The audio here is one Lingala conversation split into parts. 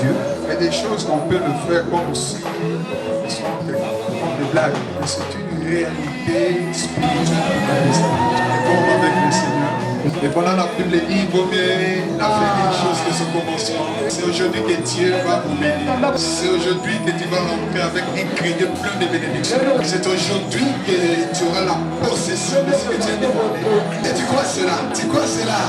Dieu. Il y a des choses qu'on peut le faire comme si sont des blagues, mais c'est une réalité spirituelle. Comme avec le Seigneur. Et pendant la Bible dit, il vaut mieux la faire des choses que ce commencement. C'est aujourd'hui que Dieu va vous bénir. C'est aujourd'hui que tu vas rentrer avec un crédit plein de bénédictions. C'est aujourd'hui que tu auras la possession de ce que tu as demandé. Et tu crois cela? Tu crois cela?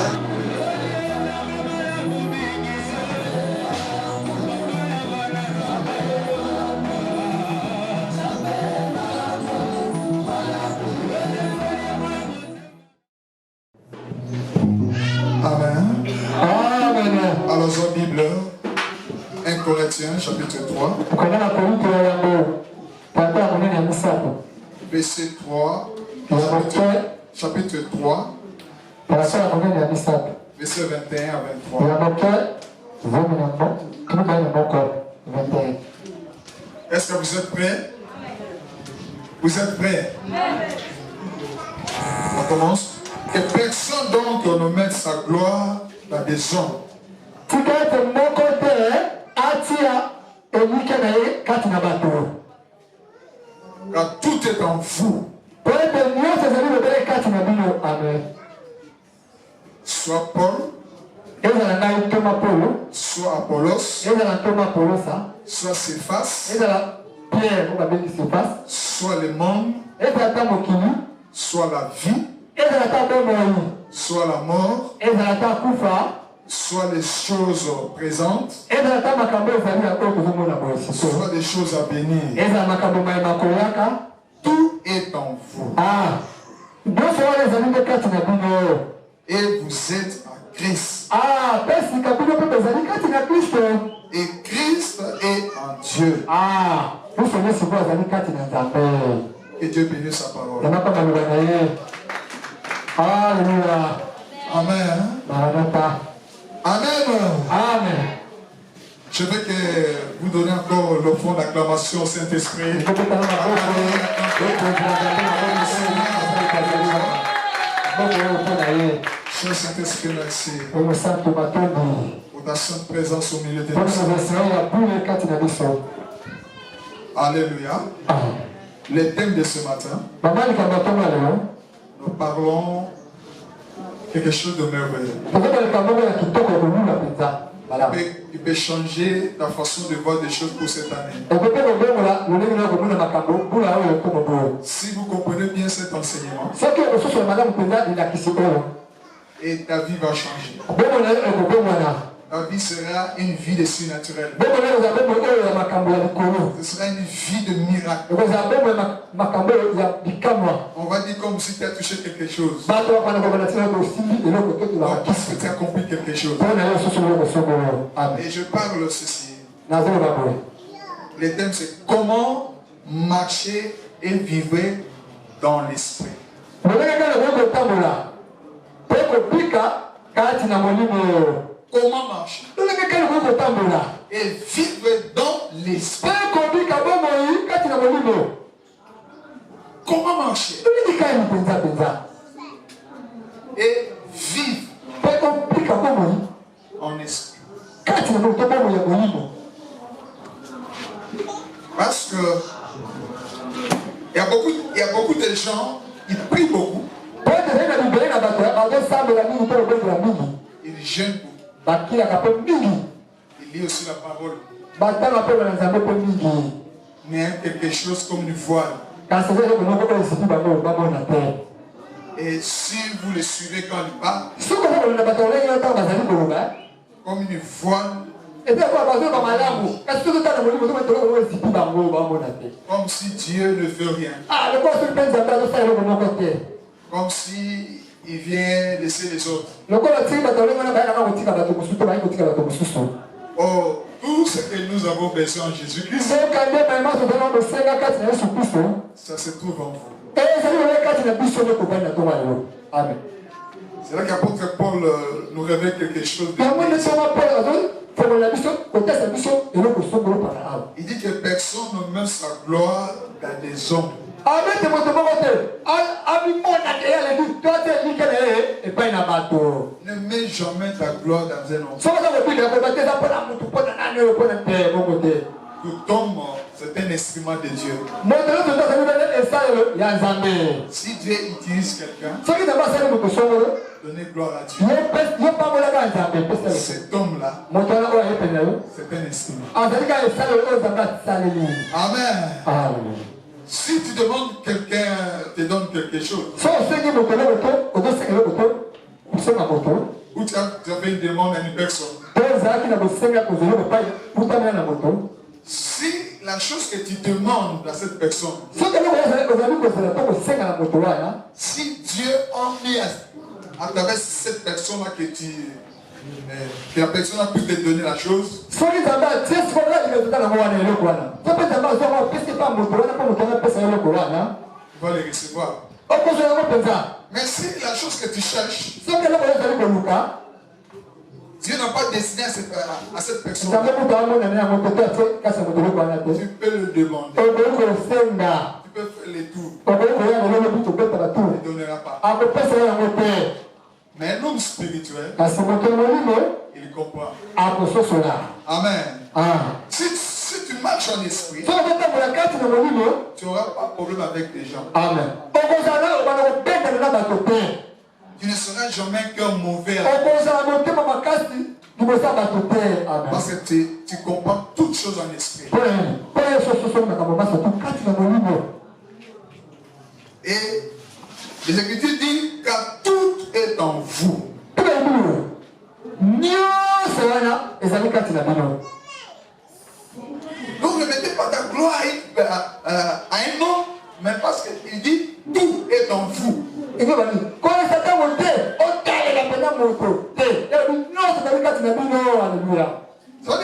Amen. Amen. Alors, en Bible, 1 Corinthiens, chapitre 3. Verset 3. Chapitre 3. Verset 21 à 23. Est-ce que vous êtes prêts? Vous êtes prêts? On commence. Et personne donc ne mette sa gloire dans des hommes. Car tout est en vous. Soit Paul, soit Apollos, soit Céphas, soit les membres, soit la vie, soit la mort, soit les choses présentes, soit des choses à venir. Tout est en vous. Et vous êtes à Christ. Et Christ est en Dieu. Que Dieu bénisse sa parole. Alléluia. Amen. Amen. Amen. Je veux que vous donnez encore le fond d'acclamation au Saint-Esprit. Cher Saint-Esprit, merci pour ta sainte présence au milieu de nous. Alléluia. Les thèmes de ce matin, nous parlons quelque chose de merveilleux. Il peut changer ta façon de voir des choses pour cette année. Si vous comprenez bien cet enseignement, et ta vie va changer. Ta vie sera une vie de surnaturel. Ce sera une vie de miracle. On va dire comme si tu as touché quelque chose. Parce que tu as compris quelque chose. Et je parle ceci. Le thème c'est comment marcher et vivre dans l'esprit. Comment marcher et vivre dans l'esprit. Comment marcher et vivre en esprit. Parce que il y a beaucoup de gens, ils prient beaucoup. Ils jeûnent beaucoup. Il lit aussi la parole. Mais quelque chose comme une voile. Et si vous le suivez quand il parle, comme une voile, comme si Dieu ne veut rien. Comme si il vient laisser les autres. Oh, tout ce que nous avons besoin en Jésus-Christ, ça se trouve en vous. Amen. C'est là qu'apôtre Paul nous révèle quelque chose de il dit que personne ne met sa gloire dans des hommes. Ne mets jamais ta gloire dans un homme. Tout homme, c'est un instrument de Dieu. Si Dieu utilise quelqu'un, donnez gloire à Dieu. Cet homme-là, c'est un instrument. Amen. Si tu demandes quelqu'un, te donne quelque chose, ou tu as fait une demande à une personne, si la chose que tu demandes à cette personne, si Dieu a mis à travers cette personne-là que la personne a pu te donner la chose, tu vas les recevoir. Mais si la chose que tu cherches, Dieu n'a pas destiné à cette personne, tu peux le demander. Tu peux faire les tours. Il ne donnera pas. Mais un homme spirituel, il comprend. Amen. Si tu marches en esprit, tu n'auras pas de problème avec les gens. Amen. Tu ne seras jamais qu'un mauvais. Parce que tu comprends toutes choses en esprit. Et les Écritures disent que tout est en vous. Donc ne mettez pas ta gloire à un homme, mais parce qu'il dit tout est en vous. Ça veut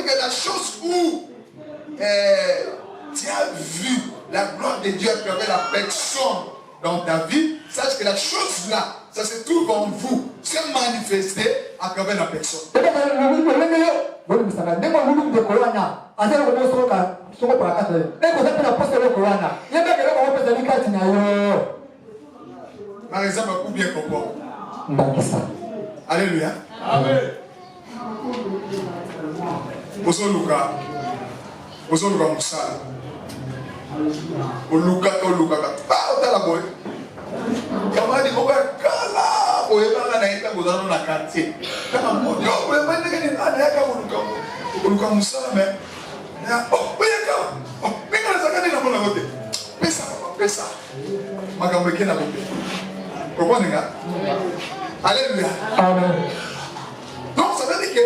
dire que la chose où tu as vu la gloire de Dieu à travers la personne dans ta vie, sache que la chose là, ça se trouve en vous, c'est manifesté à travers la personne. Par exemple, pour bien comprendre. Alléluia. Amen. Osoluka Musala. Oluka. Pas la boy. Comment dit qu'on va kala? Oye, pas la naïta gozano na quartier. Quand on dit, oh, mais pas de gagner, ah, n'yaka Oluka Musala, mais oh, oye, oh, mais quand ça gagne na mon côté. Pesa. Magambreke na côté. Pourquoi n'est-ce pas? Alléluia. Amen. Donc ça veut dire que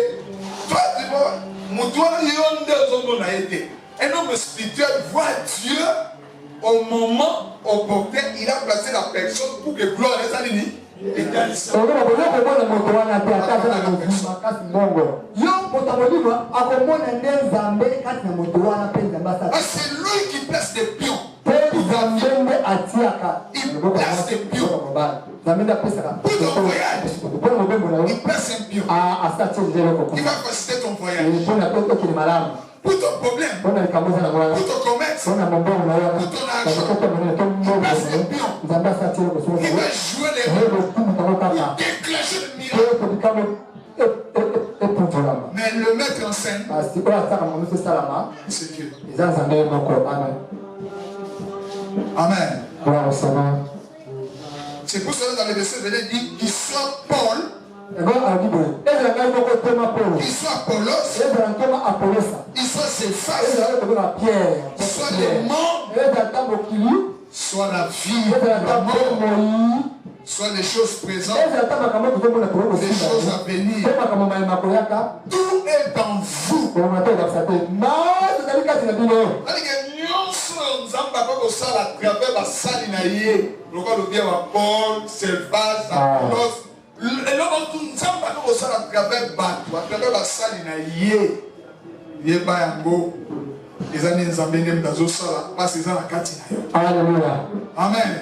toi, tu vois, mon doigt, un homme spirituel voit Dieu au moment opportun. Il a placé la personne pour que gloire reste à l'uni. C'est lui qui place des pions. Il place des pions. Pour ton voyage, il place un pion. Il va faciliter ton voyage. Pour ton problème, pour ton commerce, pour ton argent, il place un pion. Il va jouer les rôles. Il déclenche le miracle. Mais le mettre en scène, c'est Dieu. Amen. C'est pour cela dans les versets de Dieu dit qu'il soit Paul, qu'il soit Apollos, qu'il soit Céphas, qu'il soit les membres, soit la vie, la mort, soit les choses présentes, les choses à venir. Tout est en vous. À travers la salle le Paul, Céphas, Apollos, à travers la salle Amen.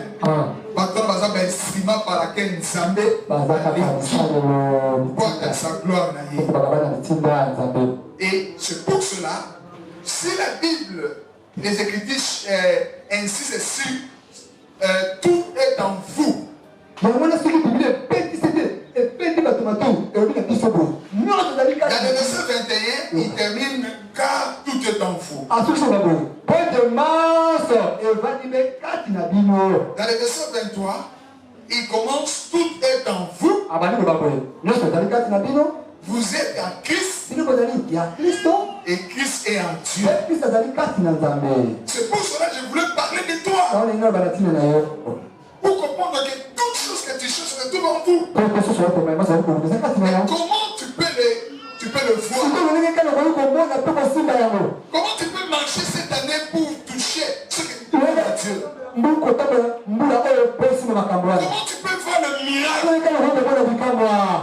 Et c'est pour cela, si la Bible, les Écritures insistent sur tout est en vous. Dans le verset 21, il termine car Dans le verset 23, il commence, tout est en vous. Vous êtes en Christ. Et Christ est en Dieu. C'est pour cela que je voulais parler de toi. Pour comprendre que toutes choses que tu cherches se trouvent en vous. Mais comment tu peux le voir? Comment tu peux marcher cette année pour toucher ce que tu veux à Dieu? Comment tu peux voir le miracle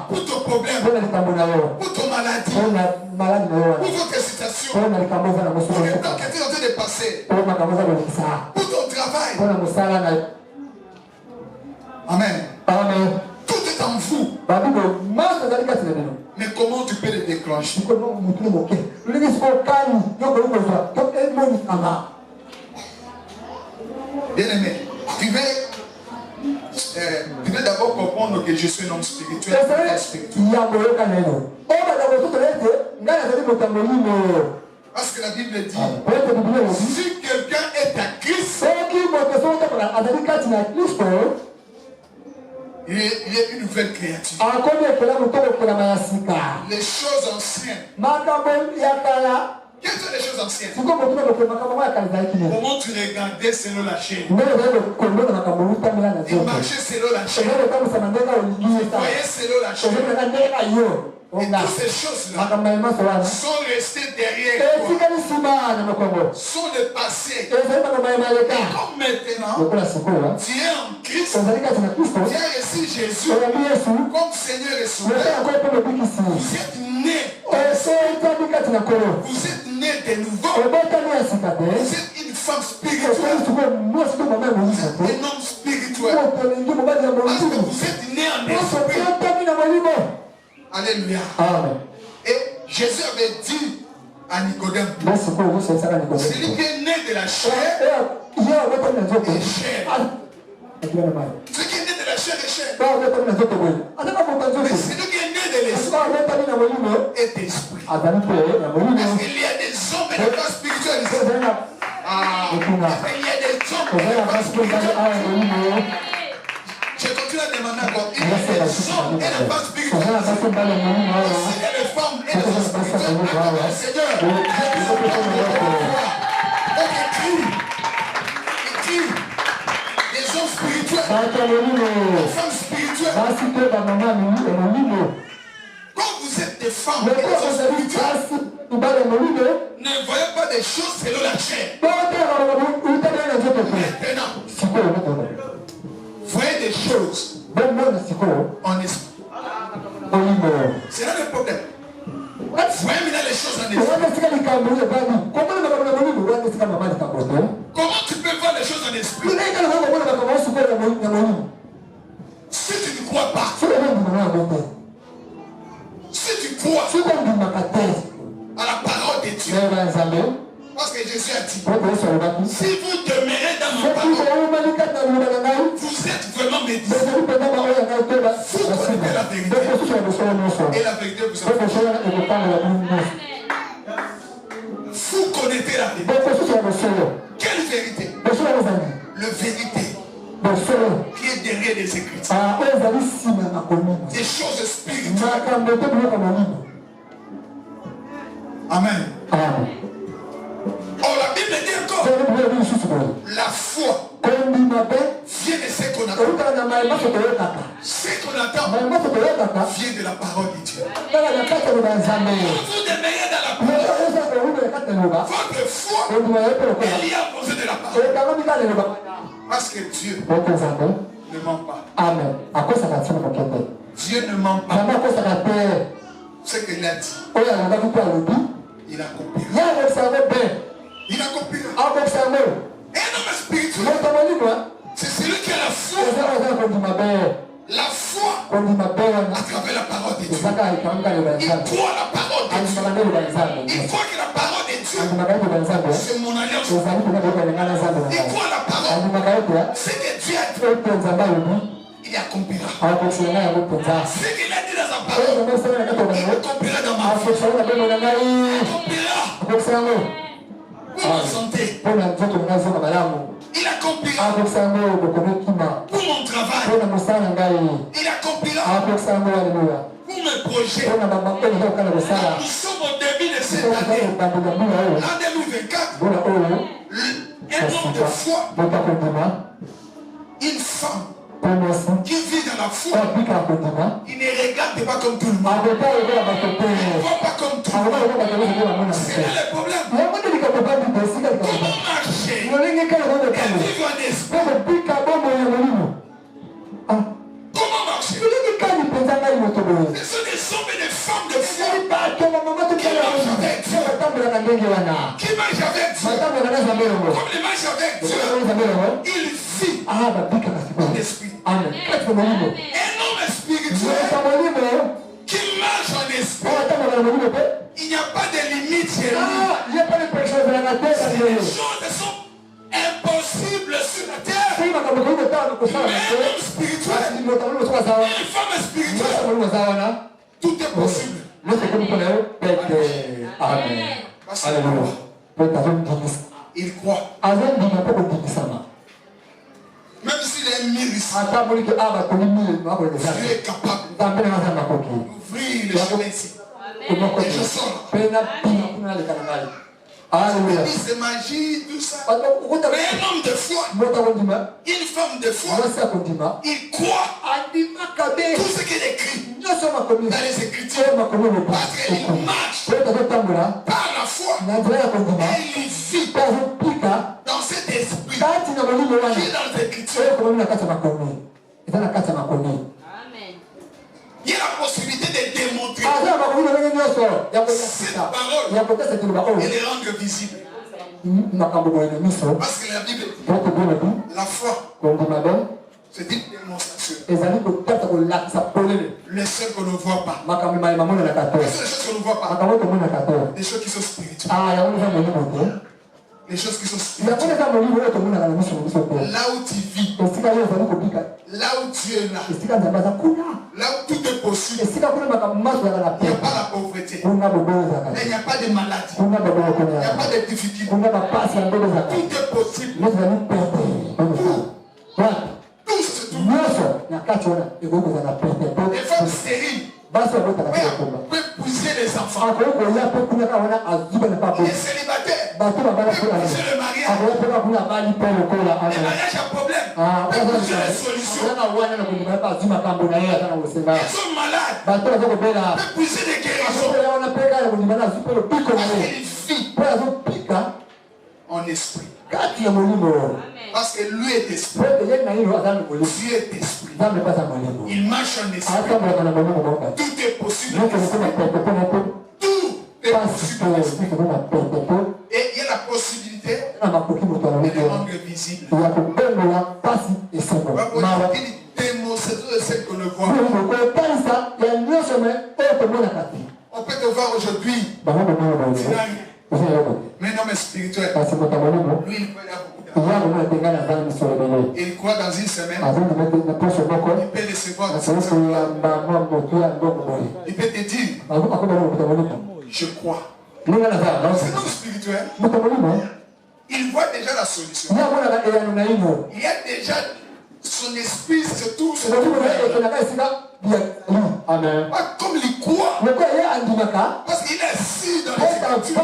pour ton problème, pour ton maladie, pour votre situation, pour les temps que tu es en train de passer, pour ton travail? Amen. Tout est en vous. Mais comment tu peux le déclencher? Bien-aimé, tu veux d'abord comprendre que je suis un homme spirituel. Parce que la Bible dit, si quelqu'un est à Christ, il est une nouvelle créature. Les choses anciennes. Quelles sont les choses anciennes? Comment tu regardais selon la chaîne? Tu marchais selon la chaîne. Tu voyais selon la chaîne. Et toutes ces choses-là sont restées derrière toi, sont le passé. Et comme maintenant, tu es en Christ, tu as reçu Jésus comme Seigneur et Sauveur. Vous êtes né. Vous êtes né de nouveau. Vous êtes une femme spirituelle. Vous êtes un homme spirituel. Parce que vous êtes né en esprit. Alléluia. Amen. Et Jésus avait dit à Nicodème, celui qui est né de la chair est chair. Celui qui est né de la chair est chair. Mais celui qui est né de l'esprit est esprit. Parce qu'il y a des hommes et des femmes spirituels ici. Il y a des hommes et des femmes spirituels. Je continue à demander encore. Il y a des hommes et des femmes spirituelles. Il y a des femmes et des hommes spirituels. Seigneur, donc écrit. Les hommes spirituels. Les femmes spirituelles. Quand vous êtes des femmes et des hommes spirituels, ne voyez pas des choses selon la chair. Maintenant, voyez des choses en esprit. C'est là le problème. Voyez maintenant les choses en esprit. Comment tu peux voir les choses en esprit? Si tu ne crois pas, si tu crois à la parole de Dieu, parce que Jésus a dit, si vous demeurez dans ma parole, vous êtes vraiment mes disciples. Vous connaissez la vérité. Et la vérité vous appartient. Vous connaissez la vérité. Quelle vérité? Le vérité qui est derrière les Écritures. Des choses spirituelles. Amen. Oh, la Bible dit encore, la foi vient de ce qu'on attend. Ce qu'on attend vient de la parole de Dieu. Quand vous demeurez dans la parole, votre foi est liée à cause de la parole. Parce que Dieu ne ment pas. Amen. Dieu ne ment pas. Ce qu'il a dit, il accomplira. Il accomplira. Et un homme spirituel, c'est celui qui a la foi. La foi à travers la parole de Dieu. Il croit à la parole de Dieu. Il croit que la parole de Dieu, c'est mon alliance. Il croit à la parole. Ce que Dieu a dit, il accomplira. Ce qu'il a dit dans sa parole, il accomplira dans ma vie. Il accomplira. ma santé. Il accomplira pour mon travail. Il accomplira pour mes projets. Nous sommes au début de cette année. En 2024, un homme de foi, une femme qui vit dans la foi, il ne regarde pas comme tout le monde. Il ne voit pas comme tout le monde. C'est là le problème. Comment marcher et vivre en esprit? Comment marcher? Ce sont des hommes et des femmes de foi qui marchent avec Dieu. Comme ils marchent avec Dieu, il vit en esprit. Un homme spirituel qui marche en esprit. Il n'y a pas de limite chez lui. Les choses sont impossibles sur la terre. Mais un homme spirituel, une femme spirituelle, tout est possible. Amen. Il croit. Même s'il est myriste, Dieu est capable d'ouvrir les chemins ici. Et je sors. C'est magie, tout ça. Mais un homme de foi, une femme de foi, il croit tout ce qu'il écrit dans les Écritures. Parce qu'il marche par la foi. Et il vit dans cet esprit qui est dans les Écritures. Il y a la possibilité de démontrer cette parole et les rendre visibles. Parce que la Bible dit la foi, c'est une démonstration. Les seuls qu'on ne voit pas. Les choses qu'on ne voit pas. Les choses qui sont spirituelles. Les choses qui sont spirituelles. Là où tu vis. Là où Dieu est là. Là où tout est possible. Il n'y a pas la pauvreté. Il n'y a pas de maladie. Il n'y a pas de difficultés. Tout est possible. Tout c'est tout. Les femmes stériles peuvent épouser les enfants. Les célibataires peuvent épouser le mariage. Les mariages à problème peuvent épouser les solutions. Ils sont malades peuvent épouser des guérisons. Il vit en esprit. Parce que lui est esprit. Dieu est esprit. Il marche en esprit. Tout est possible. Tout est possible. Et il y a la possibilité de les rendre visibles. Une démonstration de ce qu'on ne voit pas. On peut te voir aujourd'hui. Mais un homme spirituel, lui il peut avoir beaucoup d'argent. Il croit dans une semaine, il peut recevoir dans cette semaine. Il peut te dire, je crois. C'est un homme spirituel. Il voit déjà la solution. Il y a déjà son esprit se trouve sur le Amen. Comme il croit. Parce qu'il est assis dans les Écritures.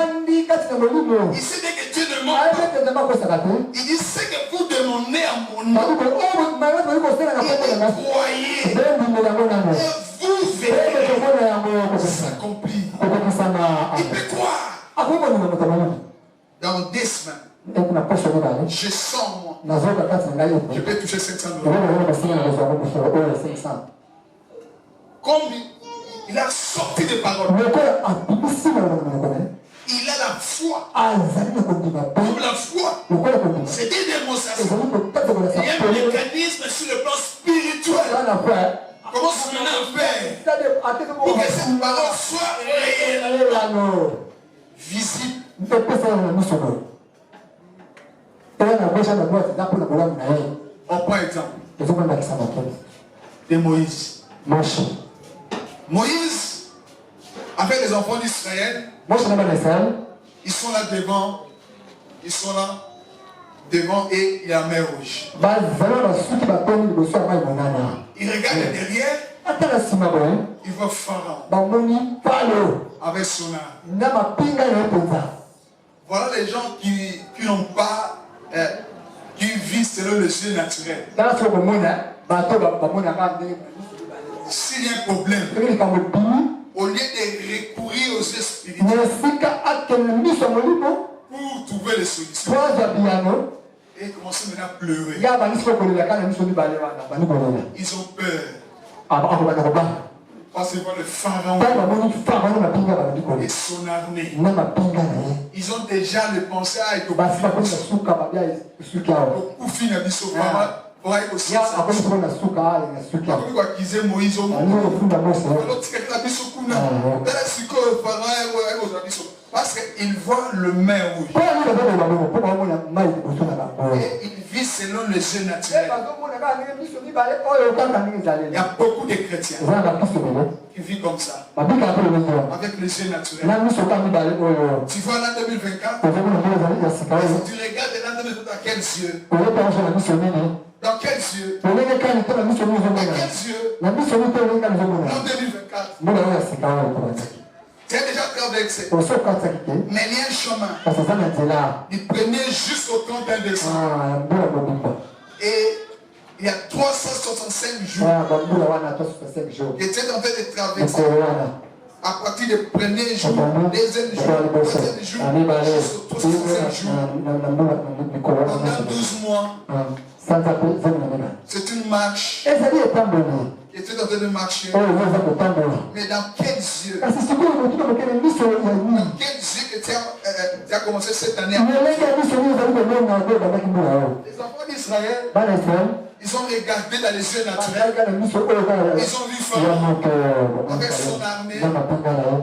Il sait que Dieu ne ment pas. Il dit ce que vous demandez à mon nom. Et croyez. Et vous verrez s'accomplir. Il peut croire. Dans 2 semaines. Je sens moi. Je peux toucher 500 €. Comme il a sorti des paroles. Il a la foi. Comme la foi. C'est une démonstration. Il y a un mécanisme sur le plan spirituel. Comment se mener à faire pour que cette parole soit réelle, visible. On prend exemple de Moïse. Moïse, avec les enfants d'Israël, ils sont là devant ils sont là devant et il y a la mer rouge. Il regarde derrière. Il voit Pharaon avec son arme. Voilà les gens qui n'ont pas, qui vivent selon le jeu naturel. S'il y a un problème, au lieu de recourir aux yeux spirituels pour trouver les solutions, et commencer maintenant à pleurer. Ils ont peur. Parce qu'ils voient le Pharaon et son armée. Ils ont déjà le pensée à être au Koufi Nabiso. Moïse parce qu'il voit le mer rouge. Et il vit selon le jeu naturel. Il y a beaucoup de chrétiens qui vivent comme ça, avec le jeu naturel. Tu vois l'an 2024, tu regardes l'an 2024 dans quels yeux? Dans quels yeux? Dans quels yeux? L'an 2024. Tu as déjà traversé. Mais il y a un chemin. Il prenait jusqu'au 31 décembre. Et il y a 365 jours. Il était en train de traverser. À partir du premier jour, deuxième jour, troisième jour, jusqu'au 365 jours. Pendant 12 mois. C'est une marche. Il était en train de marcher. Mais dans quels yeux? Dans quels yeux que tu as commencé cette année? Les enfants d'Israël, ils ont regardé dans les yeux naturels. Ils ont vu Pharaon avec son armée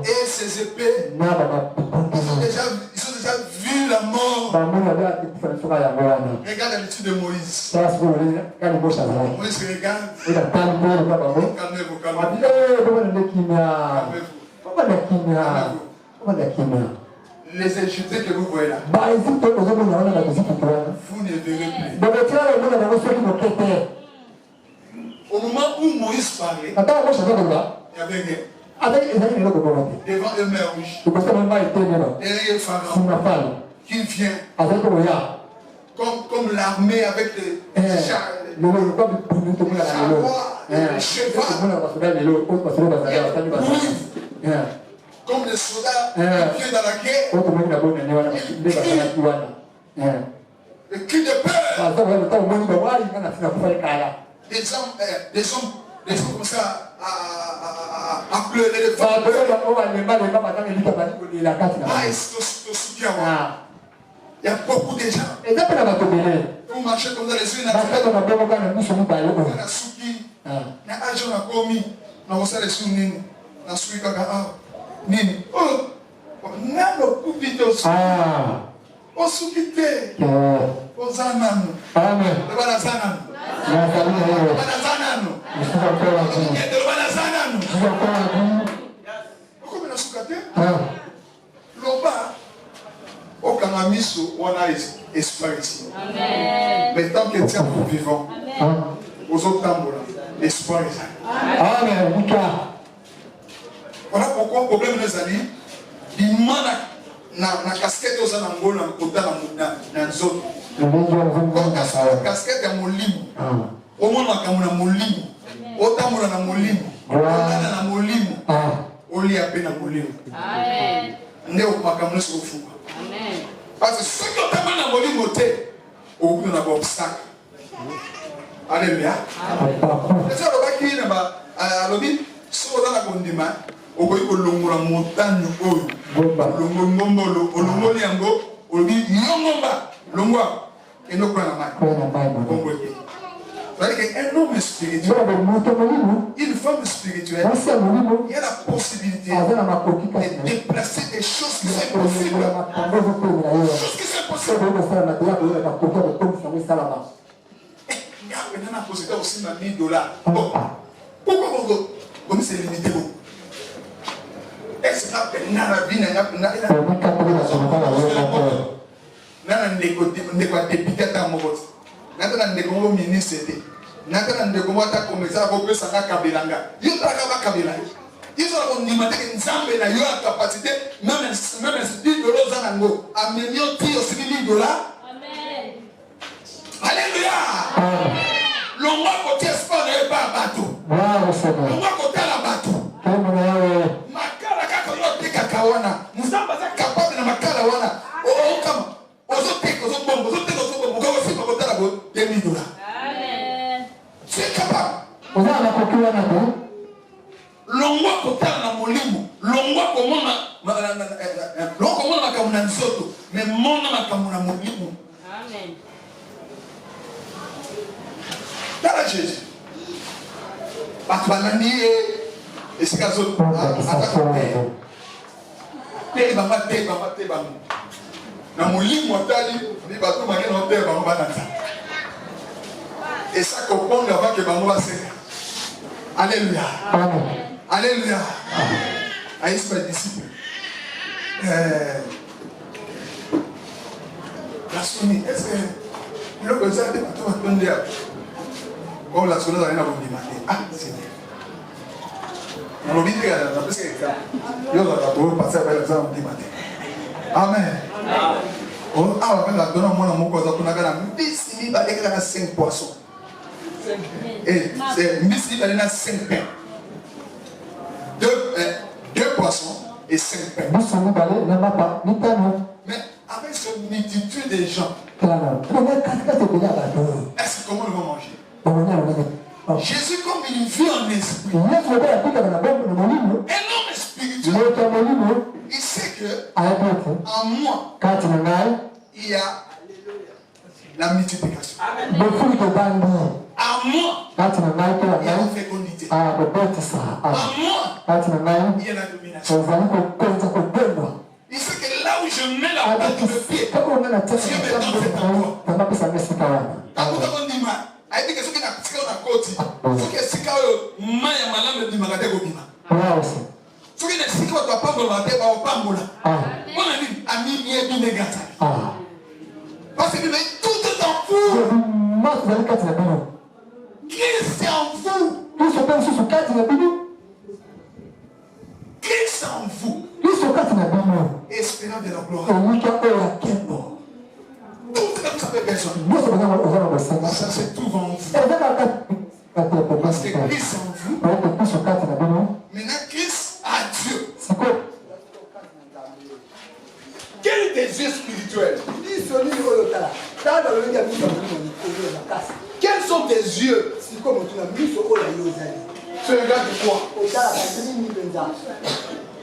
et ses épées. Ils ont déjà vu la mort. Regarde l'attitude de Moïse. Moïse regarde. Calmez-vous, calmez-vous. Les Égyptiens que vous voyez là, vous ne verrez plus. Au moment où Moïse parlait, il n'y avait rien. Devant eux, mer rouge. Derrière Pharaon, qui vient comme l'armée avec les chars. Comme les soldats qui viennent dans la guerre. Le cri de peur. Des hommes comme ça à pleurer de femmes. Il y a beaucoup de gens. Vous marchez comme dans les yeux naturels. Il y a Souki. Il y a Ajon à Komi. On va les soumis. On a Souki Kaka. Nini. Oh, Nano Kupito Souki. Oh, Souki Te. Oh, Zanano. Amen. Le Bana Zanano. Le Bana Zanano. Le Bana Zanano. Pourquoi on a Soukate? Loba. Au Kanamiso, on a espoir ici. Mais tant que tu es vivant, aux autres temps, espoir ici. Amen. Voilà pourquoi le problème des amis, il manque na casquette aux anangos dans zone. La casquette est molimo. Au moins na molimo. Autant na molimo. Na molimo. Au lit à peine na molimo. Amen. Ndé au makamno sur fou. Amen. Parce que ceux qui ont tellement na molimo té, au bout d'un obstacle. Alléluia. Et ça le baki na ba alobi so dans la condima. Okoyi kolongola montagne oyo longo olongoli yango olobi yongomba longwa enokona na mai. C'est-à-dire qu'un homme spirituel, une femme spirituelle, il y a la possibilité de déplacer des choses qui sont possibles. Des choses qui sont possibles. Il y a maintenant un possédeur aussi de $1000. Pourquoi comme c'est limité? Est-ce que la vie n'a nana ndeko député ta moko nana ndeko ministre nana ndeko mota komisa ko pesa ka kabelanga yo traka ba kabelanga ils ont demandé que nzambe na yo a capacité même $10 zanango amenyo ti $10 amen alléluia l'on va côté sport et pas bateau l'on va côté la bateau makala kaka yo te kakawana nzamba za capable na makala wana o kama ozo te ko bombo ko si ko tala go $10 amen c'est capable oza na kokiwa na ko longwa kotala na molimo longwa komona makambo na nzoto mais mona makambo na molimo amen tala Jésus bato banani ye esika zoto te bango na molimo atali ni bato mange na te bango banata et ça comprendre avant que bango baseka alléluia amen alléluia aïs pas disciple la soni est-ce que le conseil de bato batonde comme la soni zali na bondimate ah Seigneur on oublie que la parce que yo za ko passer par la zone bondimate amen on a va la donner moi na moko za kuna kana mbisi ba lekala na 5 poissons et c'est mbisi ba na 5 pains 2 poissons et 5 pains. Mais avec cette multitude de gens, est-ce que comment ils vont manger? Jésus, comme il vit en esprit, un homme spirituel, il sait que en moi, il y a la multiplication. À moi, il y a la fécondité. À moi, il y a la domination. Il sait que là où je mets la tête de pied, Dieu me donne cet endroit. Il dit que ce qui n'a pas de côté, ce qui est si calme, Maya Malam de Dimagade Gobima. Ce qui n'est si calme, tu vas pas me demander, on pas me là. On a dit, ami, il est bien négatif. Parce que tout est en vous. Christ est en vous. Christ est en vous. Espérant de la gloire. Tout ce que vous avez besoin. Ça se trouve en vous. Parce que Christ est en vous. Maintenant, Christ a Dieu. Quel est tes yeux spirituels? Quels sont tes yeux? Tu regardes quoi?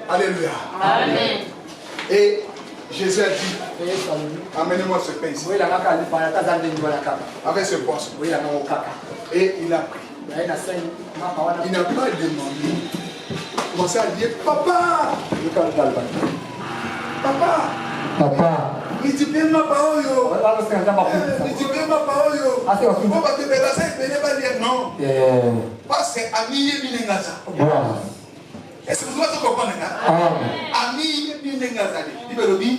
Alléluia. Amen. Et Jésus a dit, amenez-moi ce pain ici. Avec ce poisson. Et il a pris. Il n'a pas demandé. Il commençait à dire, papa. Papa. Multipliez ma parole. Multipliez ma parole. Pourquoi tu vas dire non? Parce que ami Minengaza. Est-ce que vous avez compris? Ami Minengaza. Il veut dire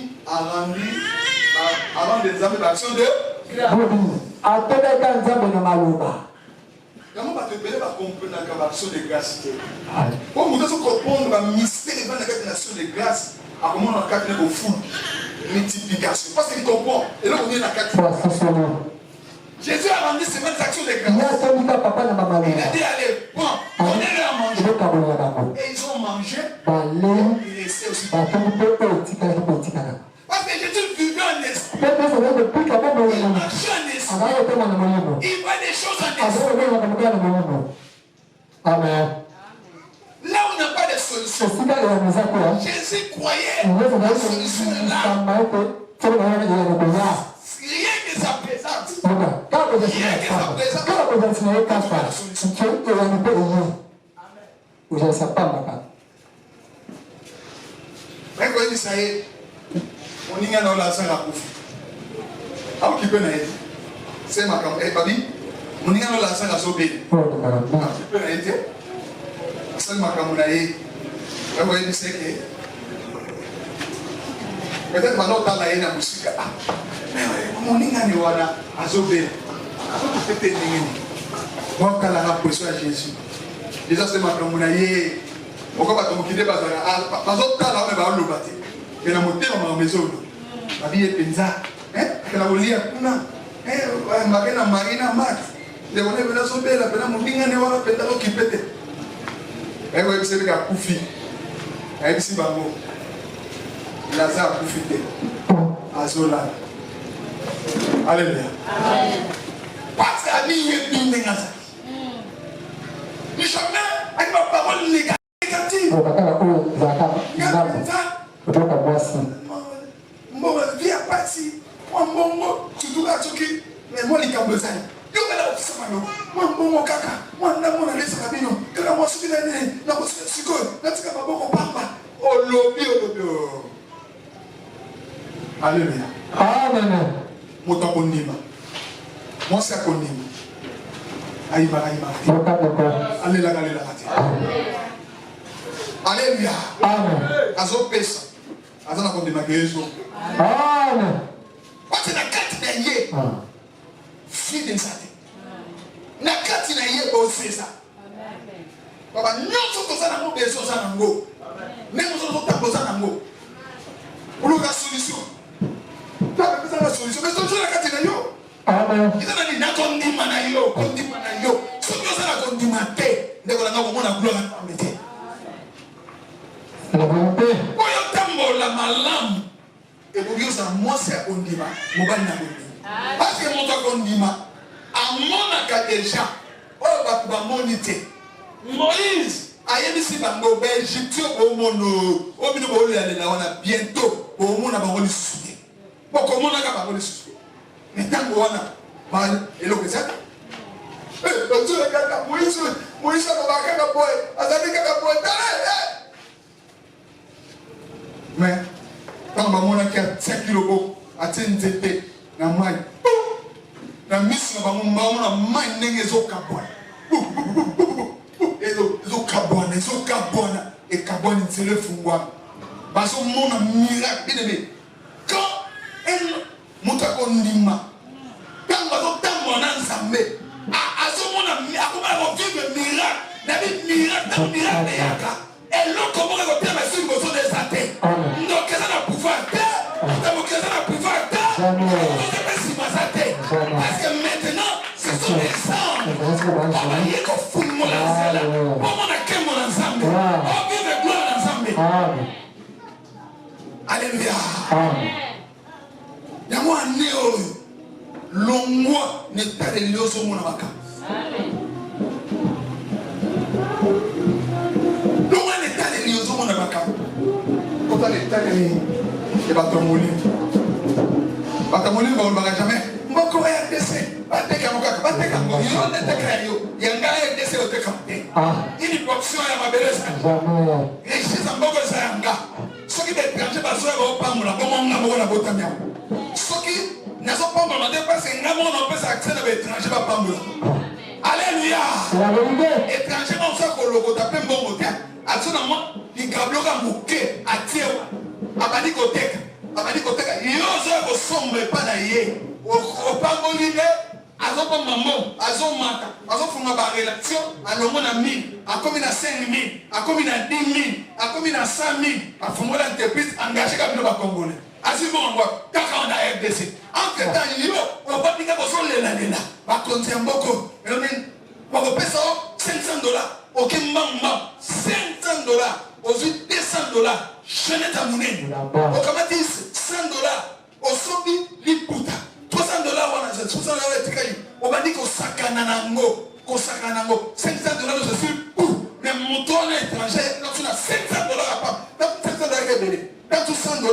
avant des examens d'action de. Comment va te faire comprendre l'action de grâce? Pour vous comprendre le mystère de l'action de grâce, à comment on a capté au fou. Multiplication. Parce qu'il comprend. Et là, on est dans la 4. Jésus a rendu ces mêmes actions de grâce. Il a dit, allez, bon, donnez-leur à manger. Et ils ont mangé. Il essaie aussi. Parce que Jésus vivait en esprit. Il marchait en esprit. Il voit des choses en esprit. Amen. Là où il n'y a pas de solution, Jésus croyait la solution là. Rien que sa présence. Rien que sa présence. Ça y est, on y a dans la salle à Koufi. Ah, qui peut naître? C'est ma campagne. Eh, Babi, on y a dans la salle à Sobé. Ah, qui peut naître? C'est ma campagne. Vous voyez, c'est que Peut-être maintenant, tu as la musique. Mais mon ingani wana azobé. Azobé n'ingani. Moi, quand la pression à Jésus. Déjà, c'est ma camonaye. Pourquoi pas te moquer de bazar? Par exemple, quand la même le bâti. Mais la montée dans ma maison. La vie est penza. Hein? Que la volie à kuna. Hein? Marina Marina Max. Les on est venu sauver la peine. Mon ingani wana peut-être qui pète. Et vous savez qu'à Koufi. Et ici, Bango. Lazare Koufité. Azola. Alléluia. Parce qu'à lui, il est bien négatif. Mais jamais, avec ma parole négative. Mon vie a parti. Mon surtout à Tchoki. Mais moi, les Cambodgiens. Yo me la ofisa mano. Moi kaka. Moi ndamo na lesa kabino. Kaka moi subi na nene. Na ko siko. Na tika maboko pamba. Olobi. Alléluia. Amen. Moto konima. Moi c'est konima. Aïba. Alléluia. Alléluia. Amen. Azo pesa. Azo na konima kezo. Amen. Watu na kati na ye. Fide nsate. Na kati na ye bo sesa. Baba nyonso to sana mo beso sana ngo. Même so to tambo sana ngo. Ulu la solution. Ta besoin la solution. Mais so na kati na yo. Amen. Ita na ni na kondima na yo. So yo sana kondima te. Ndeko na ngo mona gloire na mete. Oyo tambo la malamu. Et pour dire ça, moi c'est kondima. Mobali na kondima. Parce que mon toit kondima. A mon déjà. Oh ba monité. Moïse. Ayebisi bango ba Égyptien au mono. O bino bo le na wana bientôt. Au mona bango li suite. Boko mona ka bango li suite. Mais tango wana mal eloko zaka. Ozo le kaka Moïse ba kaka boy. Azali kaka boy. Mais quand bamona ki a 5 kg a tenzete na mai. Na miss na bamona na mai ndenge zo kabona. Ezo kabona et kabona nzele fungwa. Baso mona miracle bien. Quand elle monta kondima. Quand baso tamona nzambe. Azo mona akoma vivre miracle. Na miracle yaka. Et l'autre comment récolter ma sur besoin des athées. Donc ça n'a pouvoir. Parce que maintenant, ce sont des sangs. Il y a qu'on fout mon ensemble. Pour mon accueil, mon ensemble. Oh, vive gloire ensemble. Alléluia. Il y a moi un néo. L'ongwa n'est pas de lieux sur mon avaka. L'ongwa n'est pas de lieux sur mon avaka. Quand on est allé, il va tomber. Batamoli ne va jamais. Mboko RDC. Bateka mokaka. Bateka mokaka. Yo neteka yo. Yanga RDC oteka. Ini boxon ya mabeleza. Richesse mboko za yanga. Soki de étranger bazoya ba opamula bomo ngamo na botamia. Soki nazo pamula de passe ngamo na pesa accès na étranger ba pamula. Alléluia. Étranger on sa ko logo tape mbongo te. Atsona mo ni kabloka muke atiewa. Abadi koteka. Yozo ko sombre pa na ye o pangoli ne azopo maman azomata azofunga ba relation alongo na 1000 akomi na 5000 akomi na 10000 akomi na 100000 afungola entreprise engagé ka bino ba congolais azimo ngwa kaka na RDC entre temps yo o ba pinga ko so lela ba konti mboko elonen ba ko pesa $500 okimamba $500 ozu $200 chenette à monnaie. Au Kamati, $100. Au Sobi, Liputa. $300 wana $300 etikayi. On m'a dit qu'au Sakananango, $500 je suis pou. Mais mon tour étranger, là tu as $500 à part. $500 belé. Dans tout $100, $200.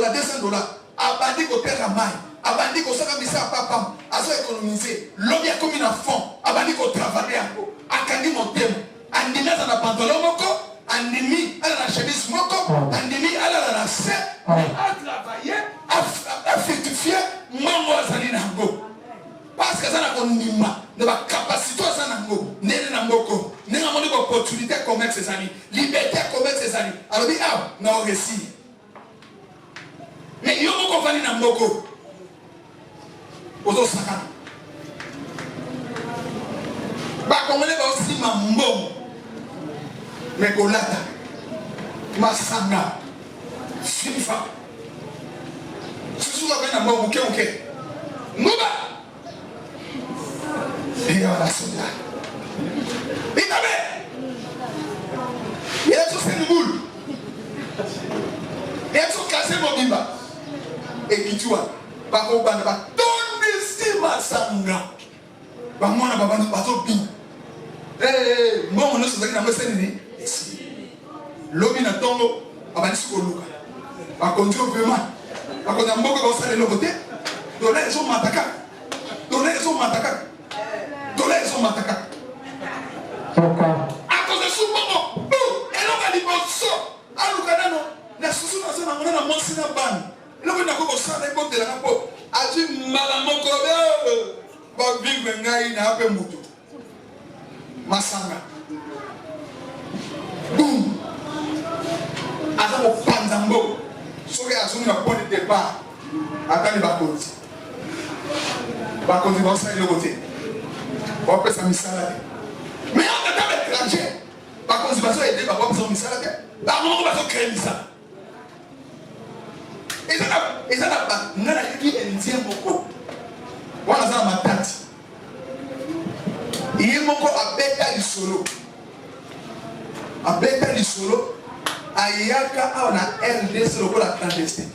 Abandi qu'au terre à maille. Abandi qu'au Sakamisa à papa. Azo économiser. L'homme a commis un fond. Abandi qu'au travailler à quoi. Akandi mon thème. Andina dans la pantalon moko. Andimi à la chemise moko. Andimi à la serre. À travailler. À fructifier. Maman Zali Nango. Parce que ça n'a pas de ma capacité à Sanango. N'est Namboko. N'est pas mon opportunité à commettre ses amis. Liberté à commettre ses amis. Alors dit, ah, non, récit. Mais Mais yo moko fani na mboko. Ozo sakana. Ba kongole ba aussi ma mbongo. Mais kolata. Masanga. FIFA. Susu ba na mbongo ke. Ngoba. Et on a sonda. Et t'avais. Il a tout fait une boule. Il a tout cassé mon bimba. Et qui tu vois, par contre, on va donner si ma sanga. Par moi, on va pas tout bien. Eh, moi, on a ce que nous avons l'homme n'a tombe, on va dire ce qu'on a. Par contre, vraiment, par contre, on a beaucoup de choses de l'autre côté. Donner les hommes m'attaquent. Donner les hommes m'attaquent. Donner les hommes m'attaquent. À cause de ce moment, et l'on va dire bon sang. Alors que non, la sous on a monté dans ban. L'on va dire ça les bonnes de la peau. A dit malamoko ba vivre ngai na ape mutu. Masanga. Boum. Asa ko panzambo. Soki azumi na point de départ. Atani bakonzi. Bakonzi ba sa le côté. On peut ça misala. Mais on a des étrangers. Par contre, si vous avez aidé, vous avez besoin de ça. Par contre, vous avez créé ça. Et ça n'a pas. Nous avons dit qu'il y a beaucoup. On a ma tante. Il y a beaucoup à bêta du solo. À bêta du solo. À Yaka, on a RD sur le clandestin.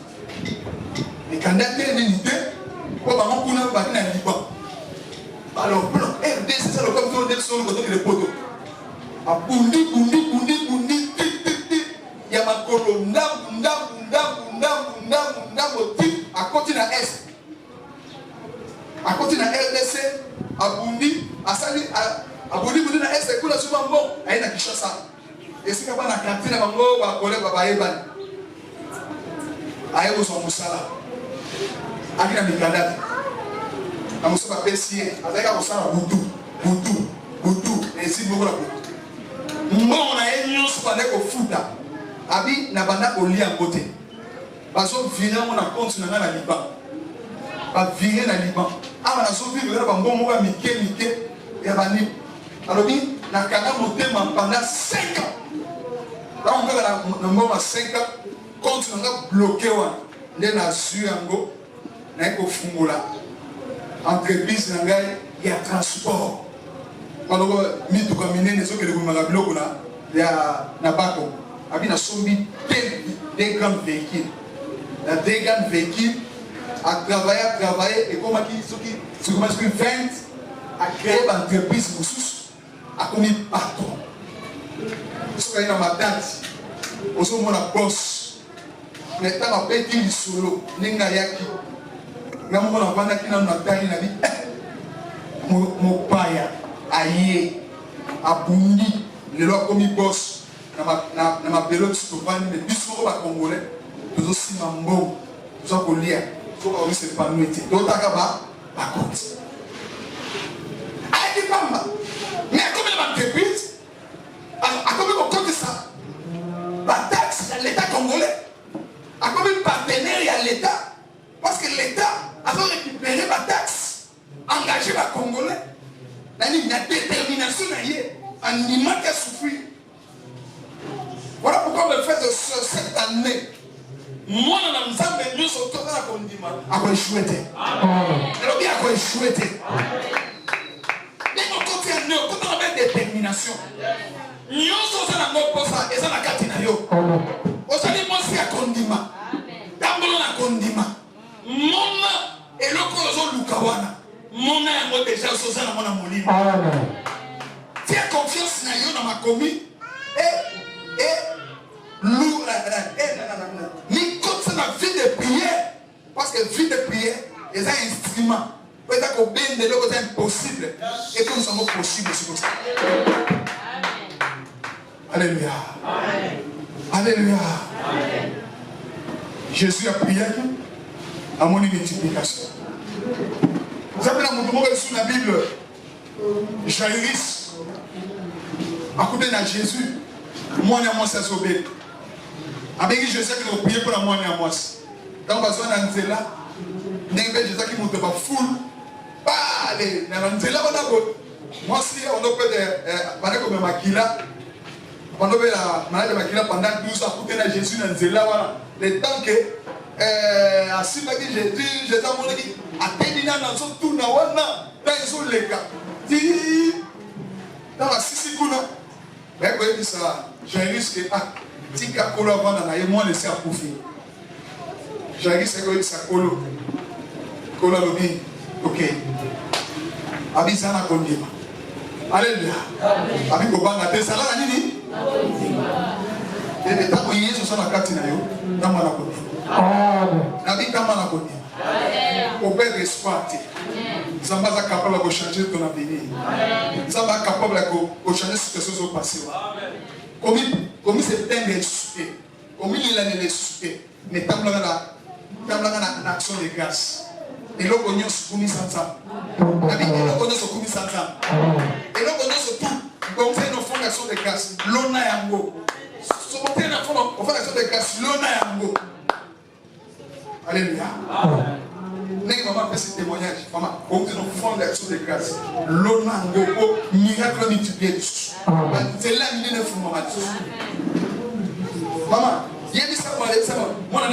Les candidats ont une idée. On va faire un Liban. Alors, RD, c'est ça le comme de sur le côté des poteaux. A bundi, il y a ma colonne, à continent Est. À continent RDC, à Bundi, à Sali, à Bundi, à Est, c'est quoi souvent bon, à une Kishasa. Et c'est quand on a cantine à Mango, à Kole, à Eban. À Ego son Moussala. À qui n'a mis Kadad. À Moussa Pessier, à Zaka Moussala, Boutou, et si vous voulez. Moi, on a une chose pendant qu'on fout. Abi, n'a pas d'oli en côté. Parce que virer, on a continué dans le Liban. Pas virer dans le Liban. Ah, on a sauvé le Liban, on a mis et on a mis. Alors, on a monté pendant 5 ans. Là, on a 5 ans. Continue à bloquer. On a su un go. On a un fungola. Entreprise, il y a transport. Quand on a mis tout comme les autres que il y a Nabako. Il y a des grands véhicules. Il y a des grands véhicules à travailler et comme qui 20 à créer une entreprise à commis partout. Ce qu'il y a dans ma date, on se met la bosse. Mais tant que petit solo, n'enga yaki. N'a pas la vente qui n'a pas taille na vie. Mon paya. Aïe, à Bundi, le loi comme il bosse, dans ma période, je suis mais bisous au Congolais, nous aussi mambo, nous avons lire, nous avons aussi pas nous été. D'autres à par contre. Aïe, Pamba, mais à combien d'entreprises, à combien on compte ça? La taxe à l'État congolais, à combien de partenaires à l'État? Parce que l'État a récupéré ma taxe, engagé les Congolais. La détermination en image qui a souffert. Voilà pourquoi on fait de cette année. Moi, dans l'ensemble, nous sommes tous dans la condiment. À quoi échouer? Alors bien à quoi échouer? Mais on continue, quand on a détermination. Nous sommes dans notre poste et ça n'a qu'à tenir. Aujourd'hui, moi, c'est à condiment. D'abord, la condiment. Mon et le corps de Lukawana. Mon âme déjà sauté dans mon amour. Tiens confiance dans ma commis et ni comme ça la vie de prière parce que vie de prière est un instrument. Peut-être qu'on bien de l'autre c'est impossible et que nous sommes possibles c'est comme ça. Alléluia. Alléluia. Jésus a prié à mon multiplication. Vous savez, dans la Bible, Jairus, à côté de Jésus, moi et moi, c'est sauvé. Avec Jésus, qui a prié pour la moi et moi. Dans ma zone Anzela, n'importe Jésus qui monte pas foule. Bah, allez, Anzela, on a beau. Moi aussi, on a fait des. Comme Makila. On a fait la maladie de Makila pendant 12 ans pour tenir Jésus Anzela. Voilà. Le temps que. À ce moment-là, Jésus a montré à Ténina dans son tour, dans ils sont les gars. Dans la Sissi Kuna. Mais vous voyez ça, j'ai un risque. Ah, Tika Kolo avant d'en moi laisser à profiter. J'ai un risque que ça Kolo. Kolo Lobi. Ok. Abisana Kondima. Alléluia. Abi Kobanga Tesala Nini. Et les temps où ils sont la carte na yo, dans ma Kondima. Nabi Kamana Kondima. Au père espoir. Zamba est capable de changer ton avenir. Zamba est capable de changer ce qui s'est passé. Comme c'est un ressuscité. Comme il est ressuscité. Mais tant que la action de grâce. Et là, on a soumis sans ça. Et là, on a soumis sans ça. Et là, on a surtout. Donc, c'est une fondation de grâce. L'on a un mot. On fait une fondation de grâce. L'on a un mot. Alléluia. Maman fait ce témoignage. Maman, on dit une fondation de grâce. L'on a un mot. Miracle multiplié. C'est là qu'il y a une fondation. Maman. Il y a des gens qui moi, je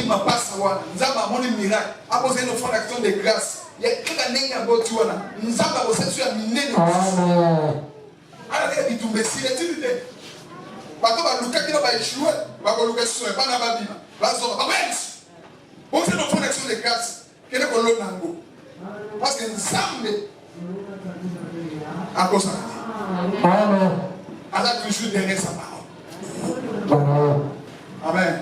n'ai pas passe à voir. Nous avons un miracle. Après, une fondation de grâce. Il y a quelqu'un qui a dit nous avons reçu un mine de grâce. Alors, il y a dit tout, mais si les études. Parce que Lucas qui va échouer, va Lucas sur le pas dans la vie. Va sur la vie. On fait une fondation de grâce. Quel est le nom? Parce que nous sommes à cause de ça. Allah toujours derrière sa parole. Amen.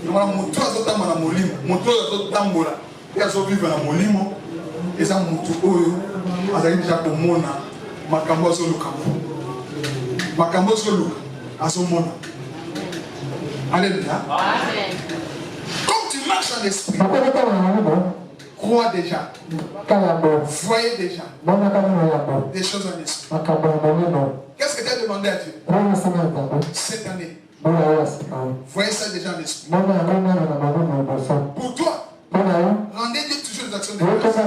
Nous avons montré à notre âme molimo, montré à notre âme bola. Et à notre vivre à molimo. Et ça montre oyo. Azali déjà pour mona. Makambo sur le campo. Makambo sur le à son mona. Alléluia. Amen. Quand tu marches en esprit, crois déjà. Voyez déjà des choses en esprit. Qu'est-ce que tu as demandé à Dieu cette année? Voyez ça déjà en esprit. Pour toi, rendez Dieu toujours des actions de grâce.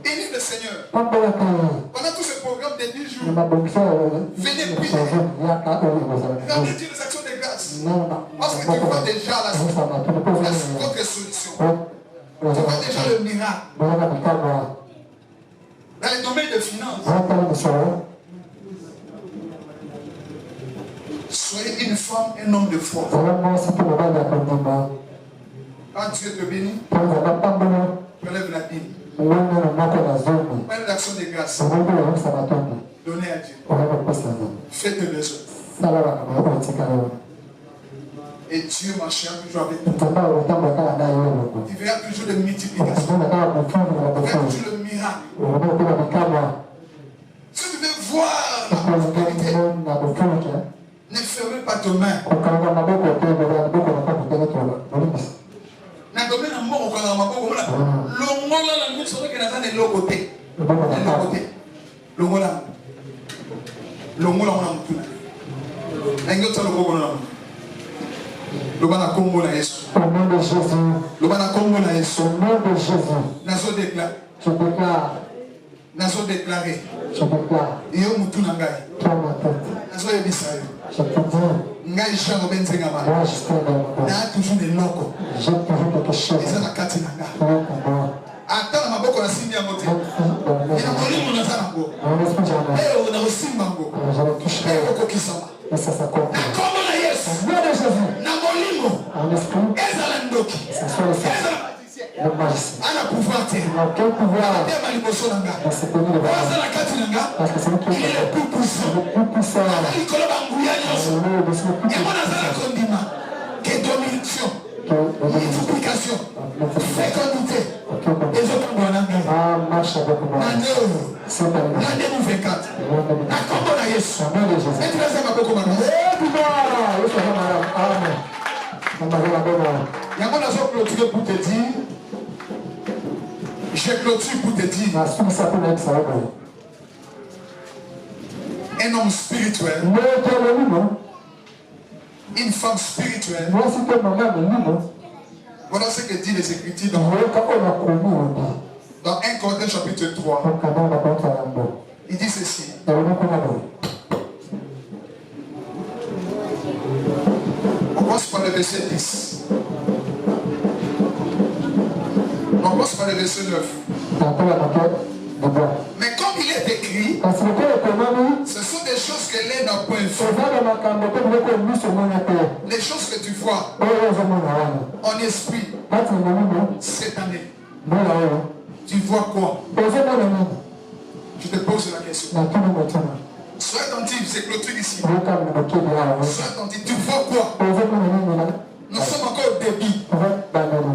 Bénis le Seigneur. Pendant tout ce programme de 10 jours, venez prier. Rendez Dieu des actions de grâce. Parce que tu vois déjà votre solution. Tu vois déjà le miracle. Dans les domaines de finances. Soyez une femme, un homme de foi. Quand Dieu te bénit, relève la Bible. Prends l'action de grâce. Donnez à Dieu. Faites le besoin. Et Dieu marchera toujours avec toi. Tu verras toujours de multiplication. Tu verras toujours le miracle. Si tu veux voir la prospérité, ne fermez pas tes mains. Na domaine moko kanga maboko mona. Longola la miso ke na tane lokote. Longola. Longola mona mutuna. Na ngotsa lokoko na. Lobana Congo na Yesu. Au nom de Jésus. Lobana Congo na Yesu. Au nom de Jésus. Nazo déclare. Je déclare. Nazo déclarer. Je déclare. Iyo mutuna ngai. Toi ma tête. Nazo yebisa yo. Je te dis. Ngai shano benzenga ma. Moi je t'aime. Na toujours des locaux. J'ai toujours quelque chose. Eza na kati na nga. Ata na maboko na simbi yango te. Ina molimo na zana ngo. Eh ona osimba ngo. Je le touche. Eh okokisama. Et ça s'accomplit. Comme na Yesu. Nom de Jésus. Na molimo. En esprit. Ezala ndoki. Ça soit le Seigneur. Le magicien. Ana pouvoir te. Quel pouvoir. Tema liboso na nga. C'est connu de base. Ezala kati na nga. Parce que c'est lui qui est le plus puissant. Le plus puissant. Likolo banguya nyoso. Yamona zala kondima. Que domination. Multiplication. Fécondité. Et je prends mon ami. Ah, marche avec moi. L'année nous 24. La combo na Yesu. Et tu laisses ma beaucoup maintenant. Amen. Yamona zo clôturer pour te dire. Je clôture pour te dire. Un homme spirituel une femme spirituelle. Moi, si tu es maman de l'île, Voilà ce que dit les Écritures dans 1 Corinthiens chapitre 3. Il dit ceci. On commence par le verset 10. On commence par le verset 9. Mais comme il est écrit, ce sont des choses que l'un n'a point vues. Les choses que tu vois en esprit cette année. Tu vois quoi? Je te pose la question. Sois attentif, c'est clôture ici. Sois attentif, tu vois quoi? Nous sommes encore au début.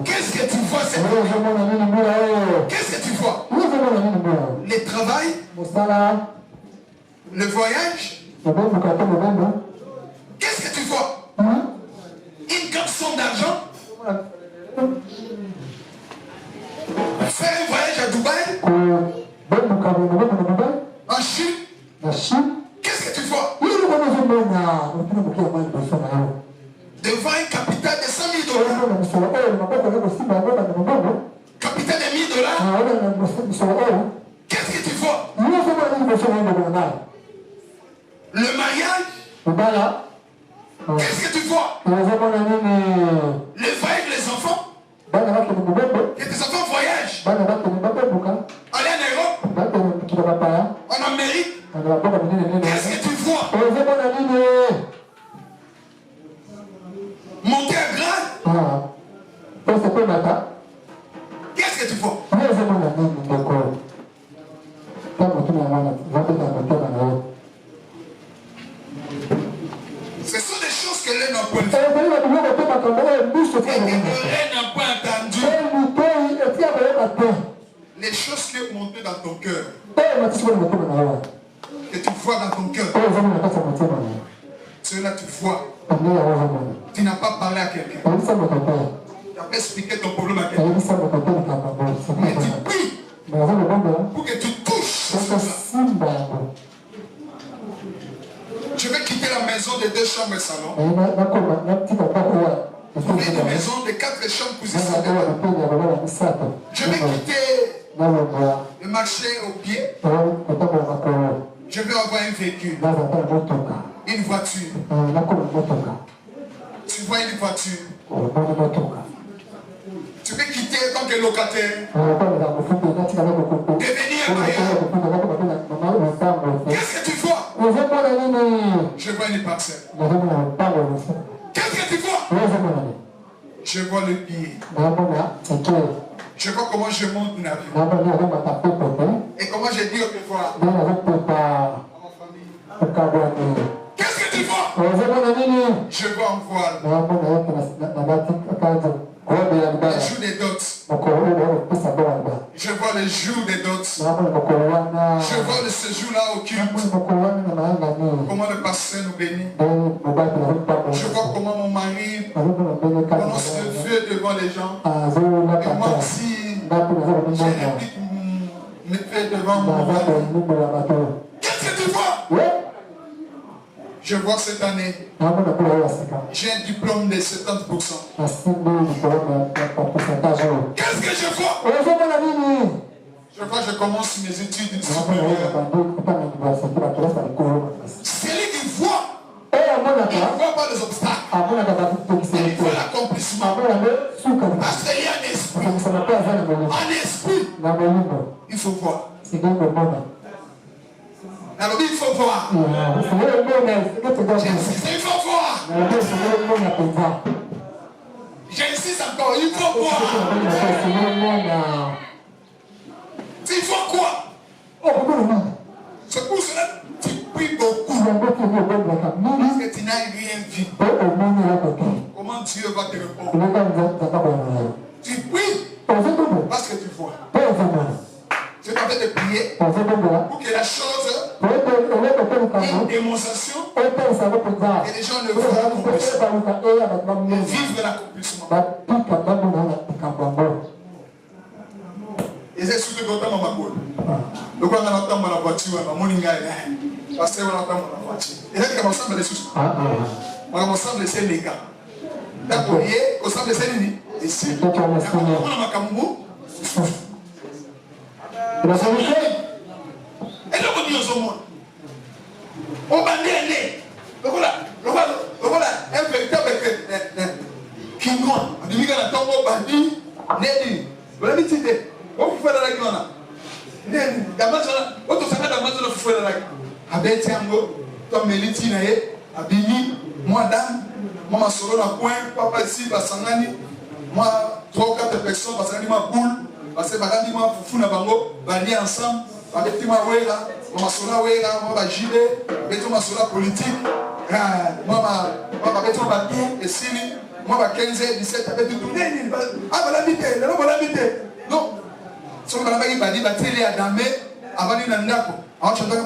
Qu'est-ce que tu vois cette année? Qu'est-ce que tu vois? Le travail? Le voyage? Qu'est-ce que tu vois? Une grande somme d'argent? Faire un voyage à Dubaï? En Chine? Qu'est-ce que tu vois? Devant une capitale de 100 000 $. Capitale de 1 000 $. Qu'est-ce que tu vois? Le mariage? Qu'est-ce que tu vois? Le voyage, les enfants? Et tes enfants voyagent. Aller en Europe? En Amérique? Qu'est-ce que tu vois? Monter à grade? Qu'est-ce que tu vois? Ce sont des choses que l'un n'a point vues. Et que l'un n'a pas entendues. Les choses qui sont montées dans ton cœur. Que tu vois dans ton cœur. Cela tu vois. Tu n'as pas parlé à quelqu'un. Tu n'as pas expliqué ton problème à quelqu'un. Mais tu pries pour que tu touches. Je vais quitter la maison de 2 chambres et salon. Pour une maison de 4 chambres cousin. Je vais quitter le marché au pied. Je vais avoir un véhicule. Une voiture. Tu vois une voiture. Tu peux quitter tant que locataire. Devenir bailleur. Qu'est-ce que tu vois? Je vois une parcelle. Qu'est-ce que tu vois? Je vois le billet. Je vois comment je monte un avion. Et comment je dis autrefois à ma famille. Qu'est-ce que tu vois? Je vois un voile. Le jour des dots. Je vois le jour des dots. Je vois le séjour-là au culte. Comment le pasteur nous bénit. Je vois comment mon mari prononce le feu devant les gens. Et moi aussi, j'ai réplique me fait devant mon mari. Qu'est-ce que tu vois? Je vois cette année, j'ai un diplôme de 70%. Qu'est-ce que je vois? Je vois, je commence mes études supérieures. Celui qui voit, il ne voit pas les obstacles. Il voit l'accomplissement. Parce qu'il y a un esprit. Un esprit. Il faut voir. Alors il faut voir. J'insiste, il faut voir. J'insiste encore, il faut voir. Il faut quoi? C'est pour cela que tu pries beaucoup. Parce que tu n'as rien vu. Comment Dieu va te répondre? Tu pries parce que tu vois. Tu es en train de prier pour que la chose, une démonstration, et les gens le voient l'accomplissement. Et vivent l'accomplissement. Et c'est surtout que tu as ma boule. Donc, on a la voiture, on a mon parce que on a la voiture. Et là, tu commences à me les sous. On semble c'est les gars. D'accord, on semble c'est nini. Et c'est on a makambo. La solution. Et donc on dit aux hommes. On va aller. Voilà, un véritable King Kong. On dit que la tombe au bandit. Nedi. Voilà vite idée. On peut faire la gueule. Nedi. D'Amazon. On te sert d'Amazon pour faire la gueule. Avec Tiango. Tom Meliti nae. Abini. Moi dame. Moi ma solo na coin. Papa ici basangani. Moi 3 ou 4 personnes basangani ma boule. Parce que bagandi ma fufu na bango. Bali ensemble. Avec ma wera. Moi solo wera. Moi ba gilet. Avec ma solo politique. Moi avec ma tout et sini. Moi 15 17 avec tout. Ah voilà vite. Là voilà vite. Non. Si on va pas dire télé à damé avant de n'andako. On chante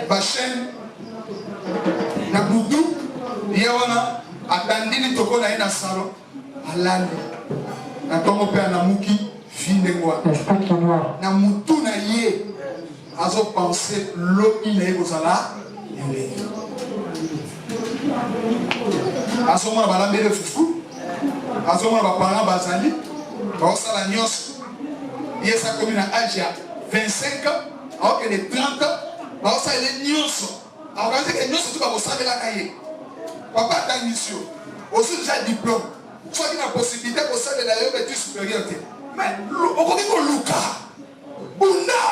ba chaîne na boudou yawana atandini toko na ina salon alande na tongo pe na muki finengwa na mutu na ye azo penser lo ina ekozala azo mona balambele fufu azo mona ba parents bazali ba osala nyos yesa komi na âge ya 25 ans alors que les 30 ans ba osala les nyos alors que nyos tu ba osabela kaye papa ta mission aussi déjà diplôme soit une possibilité pour ça de la étude supérieure mais au côté de Luka bunda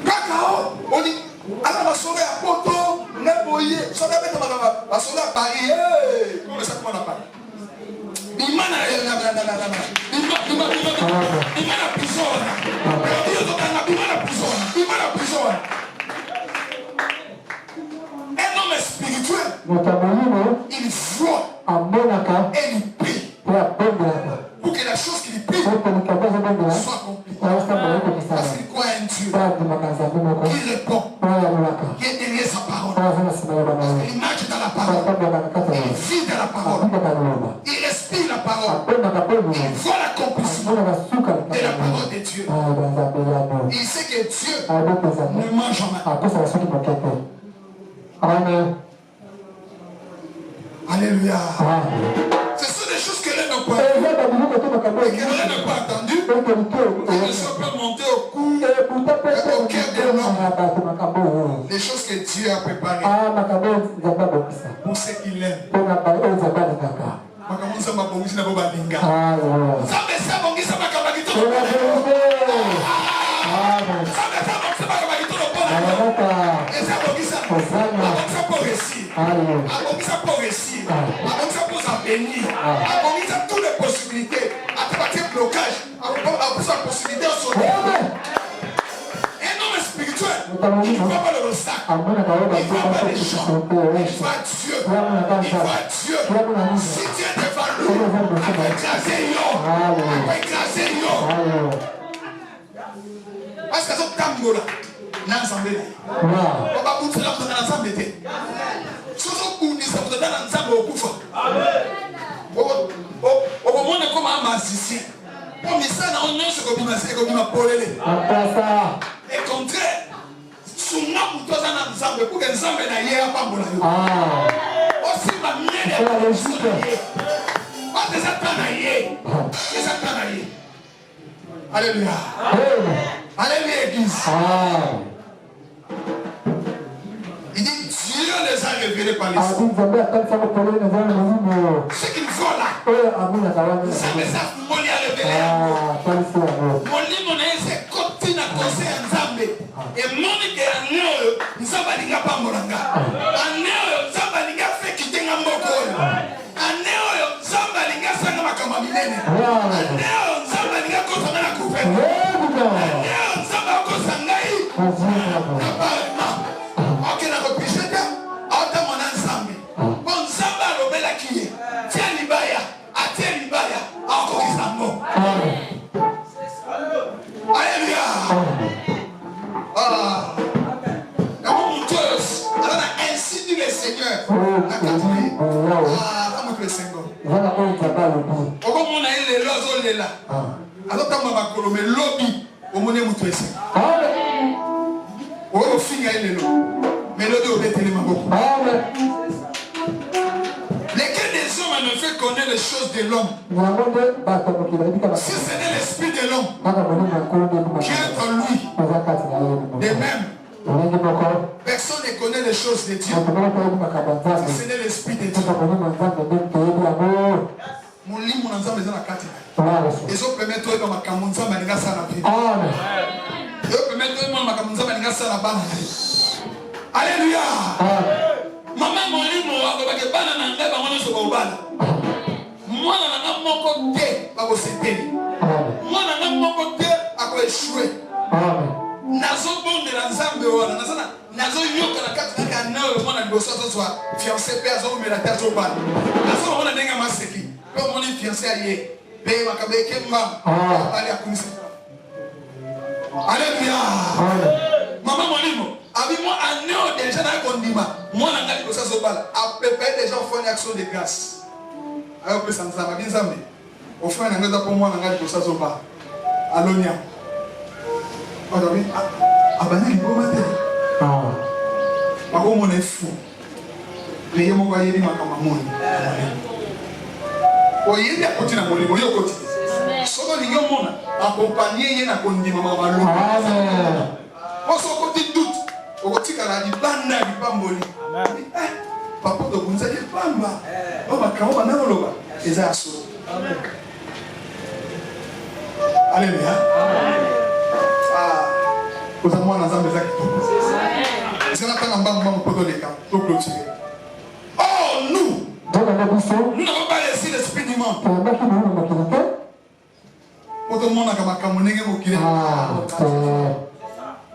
kakao on dit alors la soirée à poto n'eboye ça va mettre la soirée à Paris comment ça comment on appelle imana un homme spirituel il voit et il prie pour que la chose qu'il prie soit accomplie parce qu'il croit en Dieu il répond qui est derrière sa parole il marche dans la parole il vit dans la parole il respire la parole il voit l'accomplissement de la parole de Dieu il sait que Dieu ne mange jamais. Alléluia. Ce sont des choses que l'un n'a pas vues et que l'un n'a pas entendues. Elles ne sont pas montées au cou, au cœur de l'homme. Les choses que Dieu a préparées pour ceux qui l'aiment. Toutes les possibilités, à partir de blocage, à sa possibilité de sauver. Un homme spirituel, il ne voit pas le obstacle, il ne voit pas les gens, il voit Dieu. Si Dieu est devant lui, il va écraser yo. Parce que ce tango là, n'ensemble on va bouger là pour l'ensemble d'été. Soso kunisa kutana nzambe okufa. Au moment comme un magicien. Comme ça na onyoso ko bima polele. Et contraire. Suna kutoza na nzambe pour que nzambe na ye apambola yo. Aussi ma mienne. Pas des atana ye. Des atana ye. Alléluia. Alléluia église. Il dit Dieu les a révélés par les cieux. Ce qu'il faut là, ça les a molli à révéler. Molli mon c'est continue à causer un zambe. Et mon idée à nous, nous avons dit pas moranga. À nous, nous avons dit fait quitter un moko. À nous, nous avons dit ça n'a pas comme milène. À nous, nous avons dit qu'on s'en a la coupe. À nous, nous avons qu'on s'en aille. Ok, la reprise de Ata mon ensemble. Bon, Zamba Robela qui est. Tiens Libaya, à Tiens Libaya, encore qui s'en va. Alléluia. Ah. La monteuse, elle a ainsi dit le Seigneur. La catholique. Ah, comment le Seigneur. Au moment où on a eu les lois, on est là. Alors, quand on va colomer lobby, au moment où on est là. Au final, il est là. Mélodie au Bétélémabo. Amen. Lesquels des hommes ne fait connaître les choses de l'homme? Si ce n'est l'esprit de l'homme qui est en lui, de même, personne ne connaît les choses de Dieu. Si ce n'est l'esprit de Dieu. Mon lit, mon ensemble est dans la carte. Et ça permet de trouver comme un camonza, mais il y a ça la vie. Ça permet de trouver comme un camonza, mais il y a ça la balle. Alléluia. Maman, mon lit, mon roi, parce que pas dans l'anglais, pas mon sur le bal. Moi, dans l'anglais, mon côté, pas au CP. Moi, dans l'anglais, mon côté, à quoi échouer. Nazo bon de l'ensemble, Nazo yoka la carte n'a qu'un heure, moi, dans le boss, ce soit fiancé, personne, mais la terre au bal. Nazo, on a des gamins, c'est qui? Comme on est fiancé allié, paye ma cabée, Kemba, allez à Koumisi. Alléluia. Maman, mon livre, avec moi, un heure déjà dans le condiment, moi, on a dit que ça se balle. À peu près, les gens font une action de grâce. Alors, on peut s'en savoir, bien ça, mais au fond, on a dit pour moi, on a dit que ça se balle. À l'onia. On a dit, ah, ben, il faut mater. Par contre, on est fou. Les gens m'ont dit, ma maman. Il y a côté dans mon livre, il y a côté. Souvent les gens m'ont accompagné, il y a un condiment à l'eau. On s'en côté doute. Au côté quand la banda du pamboli. Papa de vous avez pamba. On va quand on va dans l'eau. Et ça a sauté. Alléluia. Ah, vous avez moi dans un des actes. C'est là quand on va me poser les camps. Tout clôturer. Oh nous. Nous n'avons pas laissé l'esprit du monde.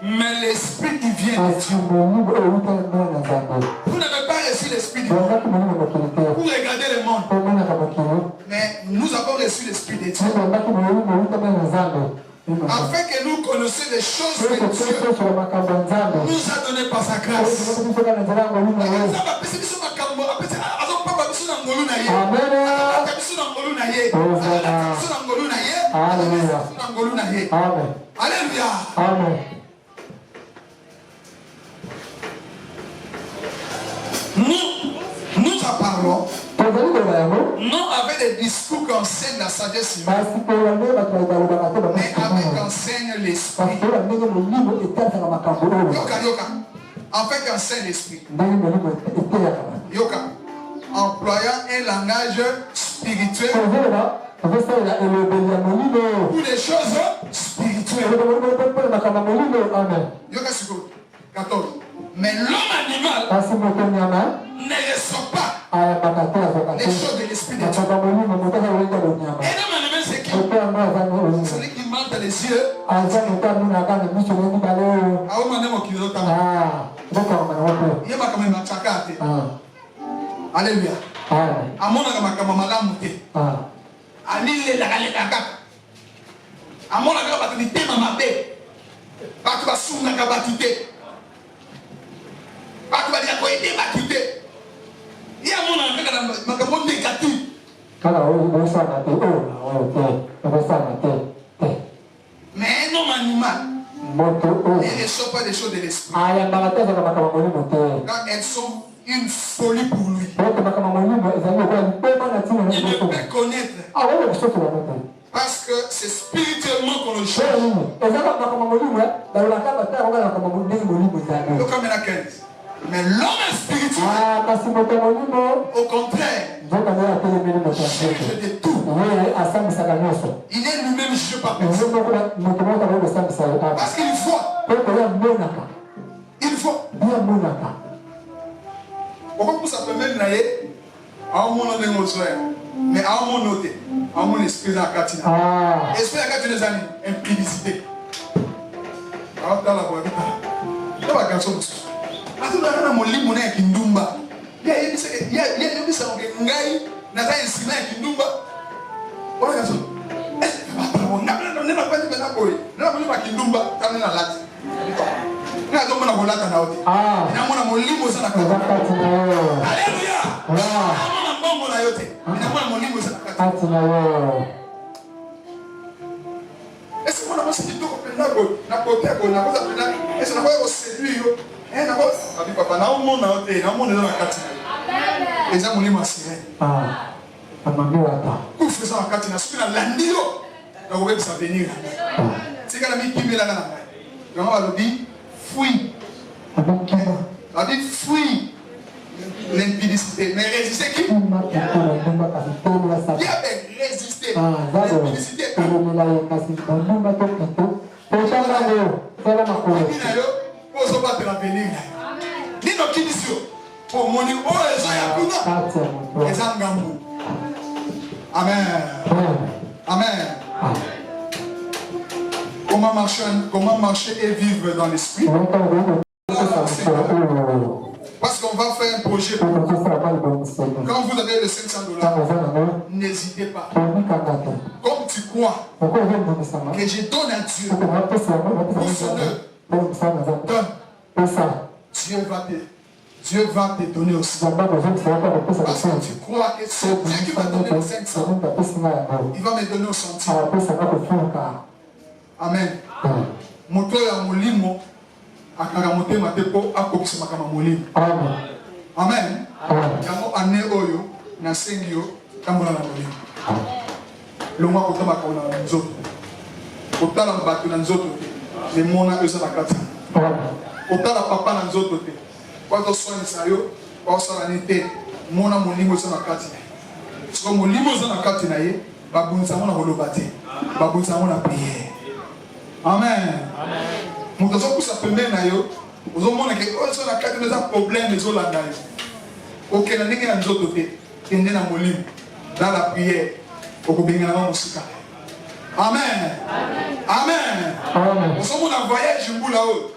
Mais l'esprit qui vient de Dieu. Vous n'avez pas reçu l'esprit du monde. Vous regardez le monde. Mais nous avons reçu l'esprit de Dieu. Afin que nous connaissions les choses que Dieu nous a données par sa grâce. Alléluia. Nous en parlons. Non avec des discours qui enseignent la sagesse humaine, mais avec enseigne l'esprit. Yoka, en fait qu'enseigne l'esprit. Yoka, employant un langage spirituel pour des choses spirituelles. Yoka, 14. Mais l'homme animal ne ressent pas les choses de l'esprit de Dieu. Et l'homme animal, c'est qui? Celui qui ment dans les yeux. Alléluia. Il y a mon engagement négatif. Mais un homme animal ne reçoit pas des choses de l'esprit. Quand elles sont une folie pour lui. Il ne peut connaître. Parce que c'est spirituellement qu'on le cherche. Donc, comme il y a 15. Mais l'homme est spirituel. Au contraire, juge de tout. Il est lui-même jugé par personne. Parce qu'il voit. Il voit. Pourquoi vous ça peut même naïe à un moment de nos soeurs, mais à un moment noté, à un moment esprit dans la cartine. Esprit dans la cartine des années, impudicité. Alors, dans la voie, il y a un garçon. Atuna mon lit monnaie qui ndumba. Il y a ça que ngai na za insina qui ndumba. Voilà garçon. Est-ce que papa on n'a pas de bena boy. Na mo ma qui ndumba tamna na lati. Na zo mona bolata na oti. Na mona mon lit mo sana ka. Alléluia. Na mona mbongo na yote. Na mona mon lit mo sana ka. Est-ce que mona mo se dit ko penda boy. Na ko te ko na ko za penda. Est-ce que na ko séduire yo. Eh, d'abord, papa, na monde dans la carte. Les gens m'ont sirène. Ah, amambiwata. Vous faisez en carte, na souki na landilo. Na vous pouvez venir. C'est quand même qui met là là. Comment on dit? Fouille. On dit fouille. L'impudicité. Mais résister qui? Il y avait résister. L'impudicité. Pour battre la venir. Ni nos qui disent pour mon niveau, oh, les gens y a les angambou. Amen. Amen. Comment marcher et vivre dans l'esprit? Parce qu'on va faire un projet. Quand vous avez les $500, n'hésitez pas. Comme tu crois que je donne à Dieu pour son œuvre, donne. Dieu va te donner aussi. Parce que tu crois que c'est Dieu qui va donner les 500. Il va me donner au centime. Amen. Moto ya molimo akanga motema te po akokisa makama molimo. Amen. Yango ane oyo na sengi yo tambola na molimo. Longa kotama kaona na nzoto. Kotala bato na nzoto te. Mona eza na kati. Kotala papa na nzoto te. Kwa to soin sa yo, kwa sala ni te. Mona molimo eza na kati. So molimo eza na kati na ye, babunza mona koloba te. Babunza mona prière. Amen. Nous avons poussé à peine na yo. Nous avons montré que oh ça la carte des problèmes des olanda. OK, na ndenge na nzoto te. Kende na molimo dans la prière. Okobinga na musika. Amen. Amen. Amen. Nous sommes en voyage mbula o.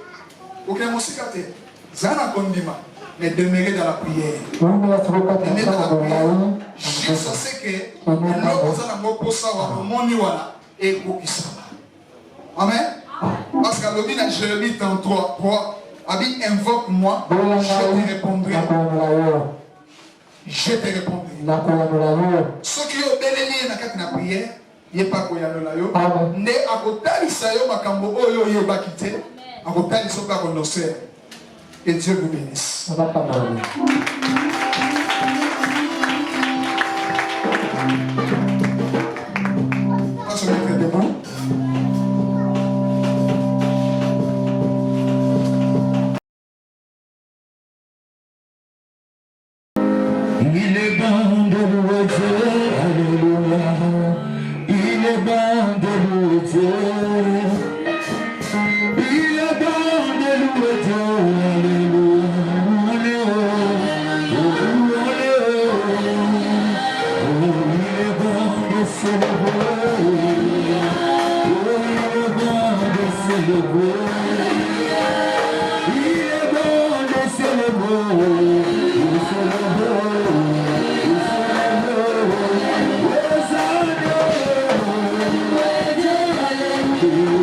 OK, musika te. Zana kondima. Mais demeurer dans la prière. Demeurer dans la prière. Je sais que l'homme ça na moposa wa moni wala et kokisa. Amen. Parce qu'à l'objet de Jérémie 33, 3, a dit invoque-moi, je te répondrai. Je te répondrai. Ceux qui ont béni dans la prière, il n'y a pas quoi y aller là. Ne à côté de ça, il y a makambo oyo yo bakite. À côté de ça, pas connaître. Que Dieu vous bénisse. On se mettre debout. Il est bon de louer Dieu, alléluia. Il est bon de louer Dieu. Il est bon de louer Dieu, alléluia. Oh, il est bon de célébrer. Oh, il est bon de célébrer. Il est bon de célébrer. Oh,